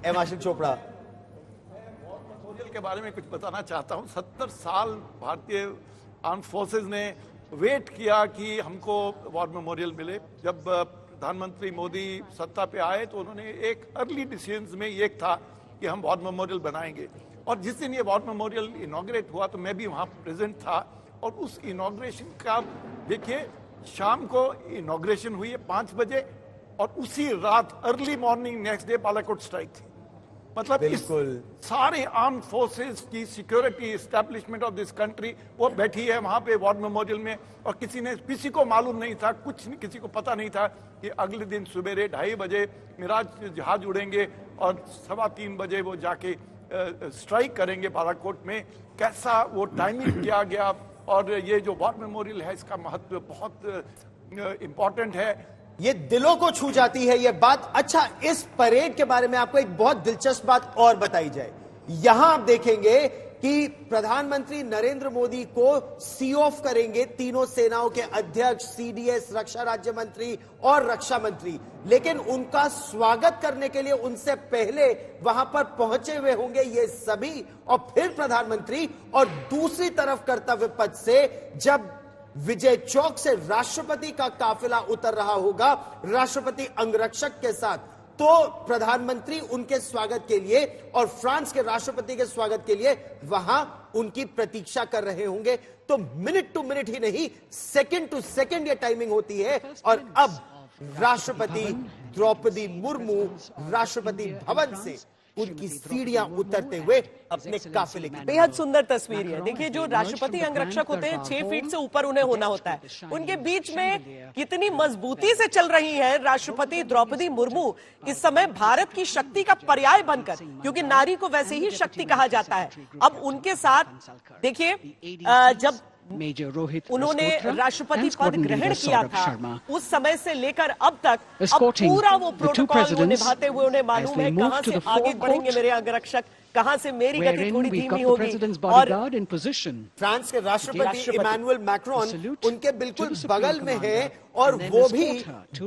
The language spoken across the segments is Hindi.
एम आशिक चोपड़ा। मेमोरियल के बारे में कुछ बताना चाहता हूं। 70 साल भारतीय आर्म फोर्सेस ने वेट किया कि हमको वॉर मेमोरियल मिले। जब प्रधानमंत्री मोदी सत्ता पे आए तो उन्होंने एक अर्ली डिसीजंस में ये था कि हम वॉर मेमोरियल बनाएंगे, और जिस दिन ये वॉर मेमोरियल इनॉग्रेट हुआ तो मैं भी वहां प्रेजेंट था। और उस इनॉग्रेशन का देखिए, शाम को इनॉग्रेशन हुई है 5 बजे, और उसी रात early morning next day Balakot strike थी। मतलब इस सारे आर्म फोर्सेस की security establishment of this country वो बैठी है वहां पे वॉर मेमोरियल में, और किसी को मालूम नहीं था, किसी को पता नहीं था कि अगले दिन सवेरे 2:30 बजे मिराज जहाज उड़ेंगे और 3:15 बजे वो जाके स्ट्राइक करेंगे बालाकोट में। कैसा वो टाइमिंग किया गया, और ये जो वॉर मेमोरियल है इसका महत्व बहुत इंपॉर्टेंट है। ये दिलों को छू जाती है ये बात। अच्छा, इस परेड के बारे में आपको एक बहुत दिलचस्प बात और बताई जाए। यहां आप देखेंगे कि प्रधानमंत्री नरेंद्र मोदी को सी ऑफ करेंगे तीनों सेनाओं के अध्यक्ष, सीडीएस, रक्षा राज्य मंत्री और रक्षा मंत्री, लेकिन उनका स्वागत करने के लिए उनसे पहले वहां पर पहुंचे हुए होंगे ये सभी, और फिर प्रधानमंत्री। और दूसरी तरफ कर्तव्य पथ से जब विजय चौक से राष्ट्रपति का काफिला उतर रहा होगा राष्ट्रपति अंगरक्षक के साथ, तो प्रधानमंत्री उनके स्वागत के लिए और फ्रांस के राष्ट्रपति के स्वागत के लिए वहां उनकी प्रतीक्षा कर रहे होंगे। तो मिनट टू मिनट ही नहीं, सेकंड टू सेकंड ये टाइमिंग होती है। और अब राष्ट्रपति द्रौपदी मुर्मू राष्ट्रपति भवन से उनकी सीढ़ियां उतरते हुए अपने काफिले की बेहद सुंदर तस्वीर है। देखिए, जो राष्ट्रपति अंगरक्षक होते हैं 6 फीट से ऊपर उन्हें होना होता है, उनके बीच में कितनी मजबूती से चल रही है राष्ट्रपति द्रौपदी मुर्मू इस समय भारत की शक्ति का पर्याय बनकर, क्योंकि नारी को वैसे ही शक्ति कहा जाता है। अब उनके साथ देखिए, जब उन्होंने राष्ट्रपति पद ग्रहण किया था उस समय से लेकर अब तक अब पूरा वो प्रोटोकॉल वो निभाते हुए उन्हें मालूम है कहां से आगे बढ़ेंगे मेरे अंगरक्षक, कहां से मेरी गति थोड़ी धीमी होगी। और फ्रांस के राष्ट्रपति इमैनुअल मैक्रोन उनके बिल्कुल बगल में है, और वो भी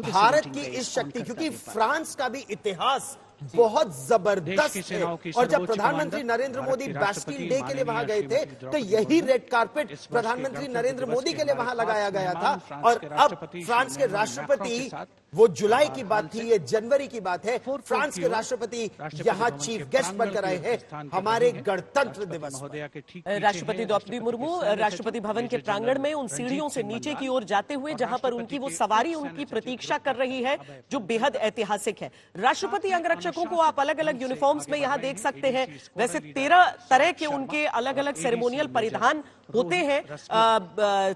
भारत की इस शक्ति, क्योंकि फ्रांस का भी इतिहास बहुत जबरदस्त है। और जब प्रधानमंत्री नरेंद्र मोदी बैस्टिल डे के लिए वहां गए थे तो यही रेड कारपेट प्रधानमंत्री नरेंद्र मोदी के लिए वहां लगाया गया था। और अब फ्रांस के राष्ट्रपति, वो जुलाई की बात थी, ये जनवरी की बात है, फ्रांस के राष्ट्रपति यहां चीफ गेस्ट बनकर आए हैं हमारे गणतंत्र दिवस पर। राष्ट्रपति द्रौपदी मुर्मू राष्ट्रपति भवन के प्रांगण में उन सीढ़ियों से नीचे की ओर जाते हुए जहां पर उनकी वो सवारी उनकी प्रतीक्षा कर रही है, जो बेहद ऐतिहासिक है। राष्ट्रपति अंगरक्षकों को आप अलग अलग यूनिफॉर्म्स में यहां देख सकते हैं। वैसे 13 तरह के उनके अलग अलग सेरेमोनियल परिधान होते हैं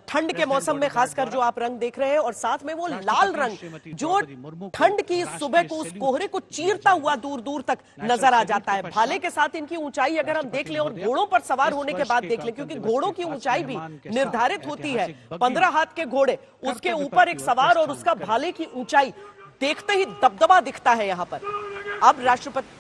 ठंड के मौसम में, खासकर जो आप रंग देख रहे हैं, और साथ में वो लाल रंग जो ठंड की सुबह को उस कोहरे को चीरता हुआ दूर दूर तक नजर आ जाता है। भाले के साथ इनकी ऊंचाई अगर हम देख लें और घोड़ों पर सवार होने के बाद देख लें, क्योंकि घोड़ों की ऊंचाई भी निर्धारित होती है, 15 हाथ के घोड़े, उसके ऊपर एक सवार और उसका भाले की ऊंचाई देखते ही दबदबा दिखता है यहां पर। अब राष्ट्रपति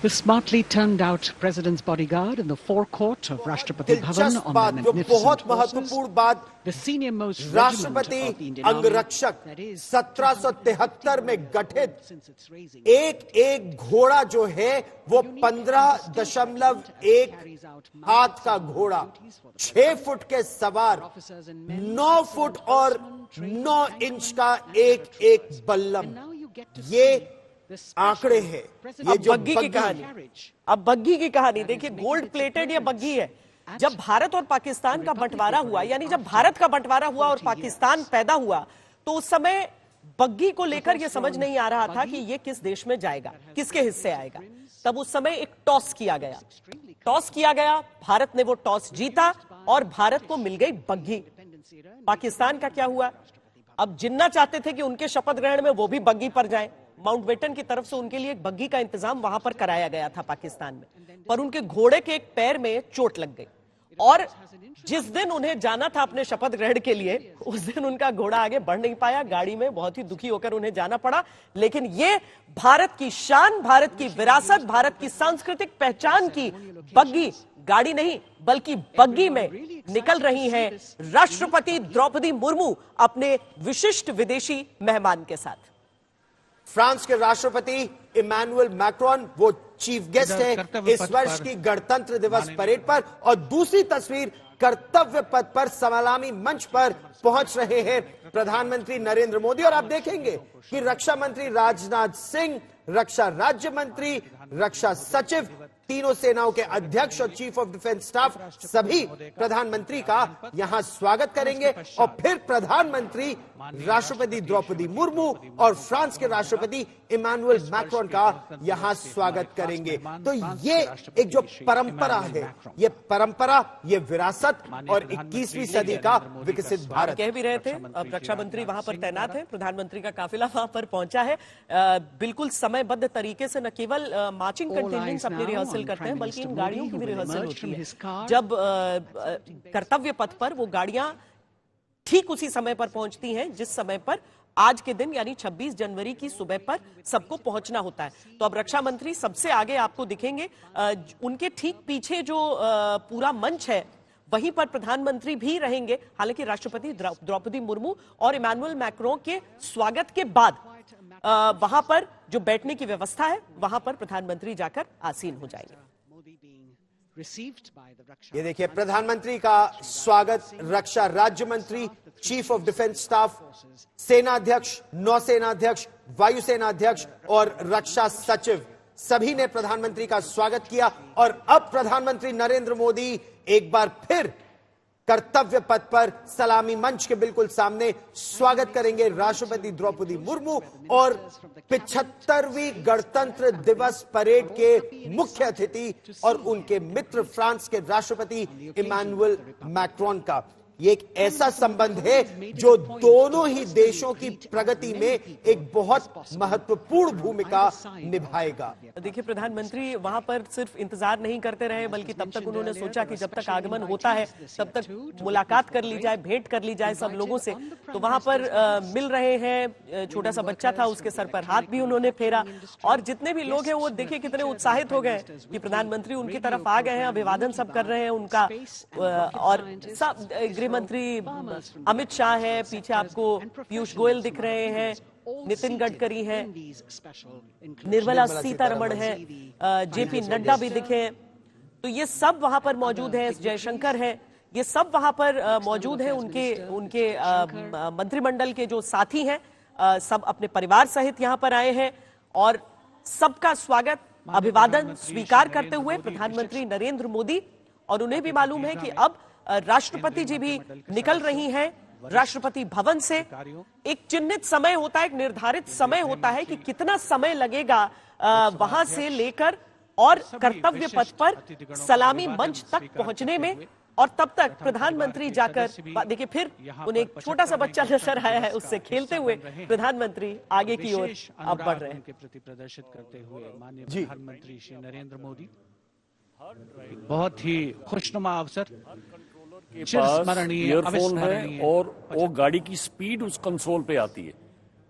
The smartly turned out president's bodyguard in the forecourt of Rashtrapati Bhavan on the magnificent horses. The senior most राष्ट्रपति अंगरक्षक 1773 में गठित एक एक घोड़ा जो है वो 15.1 हाथ का घोड़ा, 6 फुट के सवार, 9 फुट और 9 इंच का एक एक बल्लम, ये आंकड़े हैं। ये जो बग्घी की कहानी, अब बग्घी की कहानी देखिए, गोल्ड प्लेटेड ये बग्घी है। जब भारत और पाकिस्तान का बंटवारा हुआ, यानी जब भारत का बंटवारा हुआ और पाकिस्तान पैदा हुआ, तो उस समय बग्गी को लेकर यह समझ नहीं आ रहा था कि ये किस देश में जाएगा, किसके हिस्से आएगा। तब उस समय एक टॉस किया गया, भारत ने वो टॉस जीता और भारत को मिल गई बग्गी। पाकिस्तान का क्या हुआ? अब जिन्ना चाहते थे कि उनके शपथ ग्रहण में वो भी बग्गी पर जाएं। माउंटबेटन की तरफ से उनके लिए एक बग्गी का इंतजाम वहां पर कराया गया था पाकिस्तान में, पर उनके घोड़े के एक पैर में चोट लग गई और जिस दिन उन्हें जाना था अपने शपथ ग्रहण के लिए, उस दिन उनका घोड़ा आगे बढ़ नहीं पाया, गाड़ी में बहुत ही दुखी होकर उन्हें जाना पड़ा। लेकिन ये भारत की शान, भारत की विरासत, भारत की सांस्कृतिक पहचान की बग्गी, गाड़ी नहीं बल्कि बग्गी में निकल रही हैं राष्ट्रपति द्रौपदी मुर्मू अपने विशिष्ट विदेशी मेहमान के साथ। फ्रांस के राष्ट्रपति इमैनुअल मैक्रोन वो चीफ गेस्ट है इस वर्ष की गणतंत्र दिवस परेड पर, और दूसरी तस्वीर कर्तव्य पथ पर सलामी मंच पर पहुंच रहे हैं प्रधानमंत्री नरेंद्र मोदी। और आप देखेंगे कि रक्षा मंत्री राजनाथ सिंह, रक्षा राज्य मंत्री, रक्षा सचिव, तीनों सेनाओं के अध्यक्ष और चीफ ऑफ डिफेंस स्टाफ सभी प्रधानमंत्री का यहां स्वागत करेंगे और फिर प्रधानमंत्री राष्ट्रपति द्रौपदी मुर्मू और फ्रांस के राष्ट्रपति इमैनुअल मैक्रोन का यहां स्वागत करेंगे। तो ये एक जो परंपरा है, ये परंपरा, ये विरासत और 21वीं सदी का विकसित भारत। कह भी रहे थे, अब रक्षा मंत्री वहां पर तैनात है, प्रधानमंत्री का काफिला वहां पर पहुंचा है। बिल्कुल समयबद्ध तरीके से न केवल मार्चिंग कंटिजेंट्स अपनी रिहर्सल करते हैं बल्कि इन गाड़ियों की भी रिहर्सल होती है। जब कर्तव्य पथ पर वो गाड़ियां ठीक उसी समय पर पहुंचती हैं जिस समय पर आज के दिन यानी 26 जनवरी की सुबह पर सबको पहुंचना होता है। तो अब रक्षा मंत्री सबसे आगे आपको दिखेंगे, उनके ठीक पीछे जो पूरा मंच है वहीं पर प्रधानमंत्री भी रहेंगे। हालांकि राष्ट्रपति द्रौपदी मुर्मू और इमैनुअल मैक्रोन के स्वागत के बाद वहां पर जो बैठने की व्यवस्था है वहां पर प्रधानमंत्री जाकर आसीन हो जाएंगे। ये देखिए प्रधानमंत्री का स्वागत रक्षा राज्य मंत्री, चीफ ऑफ डिफेंस स्टाफ, सेना अध्यक्ष, नौसेना अध्यक्ष, वायुसेना अध्यक्ष और रक्षा सचिव सभी ने प्रधानमंत्री का स्वागत किया। और अब प्रधानमंत्री नरेंद्र मोदी एक बार फिर कर्तव्य पथ पर सलामी मंच के बिल्कुल सामने स्वागत करेंगे राष्ट्रपति द्रौपदी मुर्मू और 75वीं गणतंत्र दिवस परेड के मुख्य अतिथि और उनके मित्र फ्रांस के राष्ट्रपति इमैनुअल मैक्रोन का। ये एक ऐसा संबंध है जो दोनों ही देशों की प्रगति में एक बहुत महत्वपूर्ण भूमिका निभाएगा। देखिए प्रधानमंत्री वहां पर सिर्फ इंतजार नहीं करते रहे बल्कि तब तक उन्होंने सोचा कि जब तक आगमन होता है तब तक मुलाकात कर ली जाए, भेंट कर ली जाए सब लोगों से। तो वहां पर मिल रहे हैं, छोटा सा बच्चा था उसके सर पर हाथ भी उन्होंने फेरा और जितने भी लोग हैं वो देखिए कितने उत्साहित हो गए कि प्रधानमंत्री उनकी तरफ आ गए हैं, अभिवादन सब कर रहे हैं उनका। और सब गृह मंत्री अमित शाह है, पीछे आपको पीयूष गोयल दिख रहे हैं, नितिन गडकरी है, निर्मला सीतारमण है, जेपी नड्डा भी दिखे। तो ये सब वहां पर मौजूद है, जयशंकर है, ये सब वहां पर मौजूद है। उनके मंत्रिमंडल के जो साथी हैं सब अपने परिवार सहित यहां पर आए हैं और सबका स्वागत, अभिवादन स्वीकार करते हुए प्रधानमंत्री नरेंद्र मोदी। और उन्हें भी मालूम है कि अब राष्ट्रपति जी भी निकल रही हैं राष्ट्रपति भवन से। एक चिन्हित समय होता है, एक निर्धारित समय होता है कि कितना समय लगेगा वहां से लेकर और कर्तव्य पथ पर सलामी मंच तक पहुंचने में। और तब तक प्रधानमंत्री जाकर देखिए फिर उन्हें एक छोटा सा बच्चा नजर आया है, उससे खेलते हुए प्रधानमंत्री आगे की ओर अब बढ़ रहे हैं। प्रदर्शित करते हुए माननीय प्रधानमंत्री श्री नरेंद्र मोदी, बहुत ही खुशनुमा अवसर। ईयरफोन है और वो गाड़ी की स्पीड उस कंसोल पे आती है,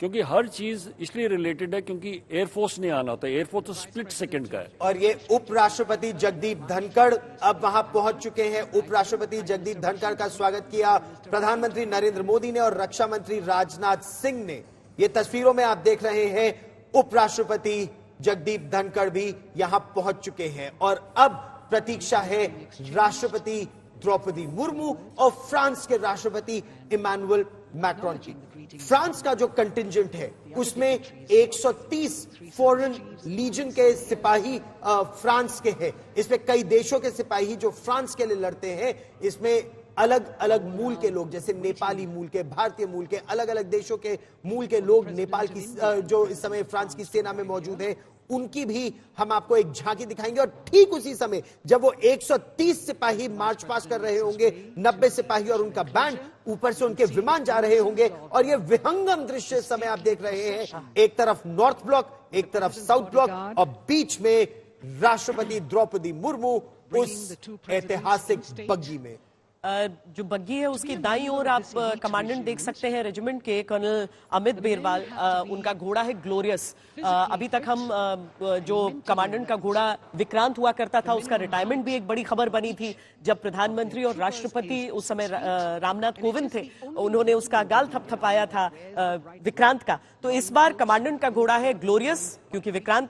क्योंकि हर चीज इसलिए रिलेटेड है क्योंकि एयरफोर्स ने आना होता है, एयरफोर्स तो स्प्लिट सेकंड का है। और ये उपराष्ट्रपति जगदीप धनखड़ अब वहां पहुंच चुके हैं। उपराष्ट्रपति जगदीप धनखड़ का स्वागत किया प्रधानमंत्री नरेंद्र मोदी ने और रक्षा मंत्री राजनाथ सिंह ने। ये तस्वीरों में आप देख रहे हैं उपराष्ट्रपति जगदीप धनखड़ भी यहां पहुंच चुके हैं और अब प्रतीक्षा है राष्ट्रपति द्रौपदी मुर्मू और फ्रांस के राष्ट्रपति इमैनुअल मैक्रोन की। फ्रांस का जो कंटिंजेंट है उसमें 130 फॉरेन लीजन के सिपाही फ्रांस के हैं। इसमें कई देशों के सिपाही जो फ्रांस के लिए लड़ते हैं, इसमें अलग अलग मूल के लोग, जैसे नेपाली मूल के, भारतीय मूल के, अलग अलग देशों के मूल के लोग नेपाल की जो इस समय फ्रांस की सेना में मौजूद है, उनकी भी हम आपको एक झांकी दिखाएंगे। और ठीक उसी समय जब वो 130 सिपाही मार्च पास कर रहे होंगे, 90 सिपाही और उनका बैंड, ऊपर से उनके विमान जा रहे होंगे, और ये विहंगम दृश्य इस समय आप देख रहे हैं। एक तरफ नॉर्थ ब्लॉक, एक तरफ साउथ ब्लॉक, और बीच में राष्ट्रपति द्रौपदी मुर्मू उस ऐतिहासिक बग्गी में। जो बग्गी है उसकी दाईं ओर आप कमांडेंट देख सकते हैं रेजिमेंट के, कर्नल अमित बेरवाल। उनका घोड़ा है ग्लोरियस। अभी तक हम जो कमांडेंट का घोड़ा विक्रांत हुआ करता था, उसका रिटायरमेंट भी एक बड़ी खबर बनी थी। जब प्रधानमंत्री और राष्ट्रपति उस समय रामनाथ कोविंद थे, उन्होंने उसका गाल थपथपाया था विक्रांत का। तो इस बार कमांडेंट का घोड़ा है ग्लोरियस, क्योंकि विक्रांत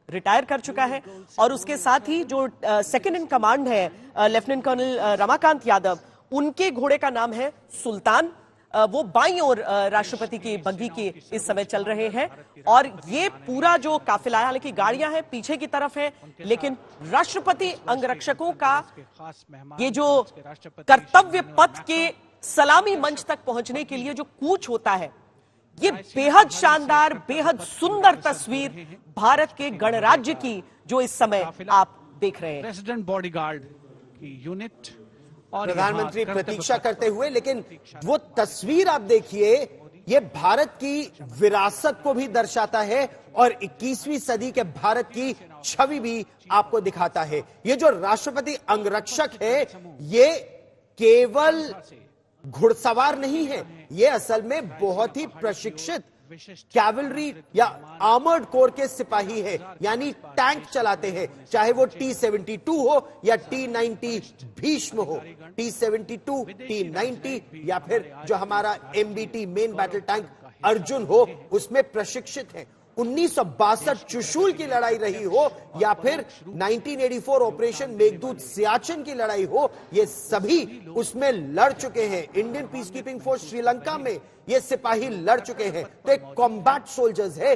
रिटायर कर चुका है। और उसके साथ ही जो सेकंड इन कमांड है लेफ्टिनेंट कर्नल रमाकांत यादव, उनके घोड़े का नाम है सुल्तान। वो बाईं ओर राष्ट्रपति की बग्गी के इस समय चल रहे हैं। और ये पूरा जो काफिला, हालांकि गाड़ियां हैं पीछे की तरफ है, लेकिन राष्ट्रपति अंगरक्षकों का ये जो कर्तव्य पथ के सलामी मंच तक पहुंचने के लिए जो कूच होता है, ये बेहद शानदार, बेहद सुंदर तस्वीर भारत के गणराज्य की जो इस समय आप देख रहे हैं। प्रेसिडेंट बॉडीगार्ड की यूनिट और प्रधानमंत्री प्रतीक्षा करते हुए, लेकिन वो तस्वीर आप देखिए, ये भारत की विरासत को भी दर्शाता है और 21वीं सदी के भारत की छवि भी आपको दिखाता है। ये जो राष्ट्रपति अंगरक्षक है, ये केवल घुड़सवार नहीं है, ये असल में बहुत ही प्रशिक्षित कैवलरी या आर्मर्ड कोर के सिपाही है, यानी टैंक चलाते हैं। चाहे वो T-72 हो या T-90 भीष्म हो, T-72, T-90 या फिर जो हमारा MBT main battle tank Arjun हो, उसमें प्रशिक्षित है। 1962 चुशूल की लड़ाई रही हो या फिर 1984 ऑपरेशन मेघदूत सियाचिन की लड़ाई हो, ये सभी उसमें लड़ चुके हैं। Indian peace keeping force Sri Lanka में ये सिपाही लड़ चुके हैं। तो एक कॉम्बैट सोल्जर्स है।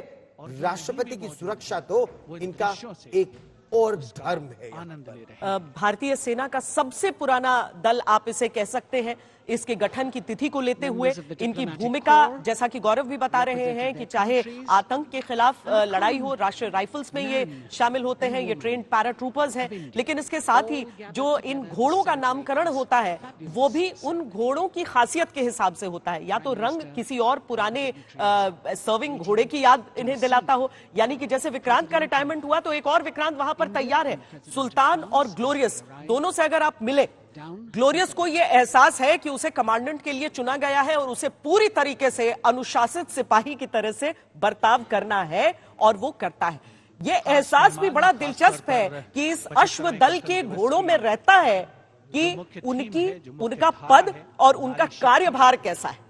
राष्ट्रपति की सुरक्षा तो इनका एक और धर्म है। भारतीय सेना का सबसे पुराना दल आप इसे कह सकते हैं। इसके गठन की तिथि को लेते हुए इनकी भूमिका, जैसा कि गौरव भी बता रहे हैं, कि चाहे आतंक के खिलाफ लड़ाई हो, राष्ट्रीय राइफल्स में ये शामिल होते हैं, ये ट्रेन्ड पैराट्रूपर्स हैं। लेकिन इसके साथ ही जो इन घोड़ों का नामकरण होता है, वो भी उन घोड़ों की खासियत के हिसाब से होता है। या तो रंग किसी और पुराने सर्विंग घोड़े की याद इन्हें दिलाता हो, यानी कि जैसे विक्रांत का रिटायरमेंट हुआ तो एक और विक्रांत वहां पर तैयार है। सुल्तान और ग्लोरियस दोनों से अगर आप मिले, ग्लोरियस को यह एहसास है कि उसे कमांडेंट के लिए चुना गया है और उसे पूरी तरीके से अनुशासित सिपाही की तरह से बर्ताव करना है, और वो करता है। यह एहसास भी बड़ा दिलचस्प है कि इस अश्व दल के घोड़ों में रहता है कि उनका पद और उनका कार्यभार कैसा है।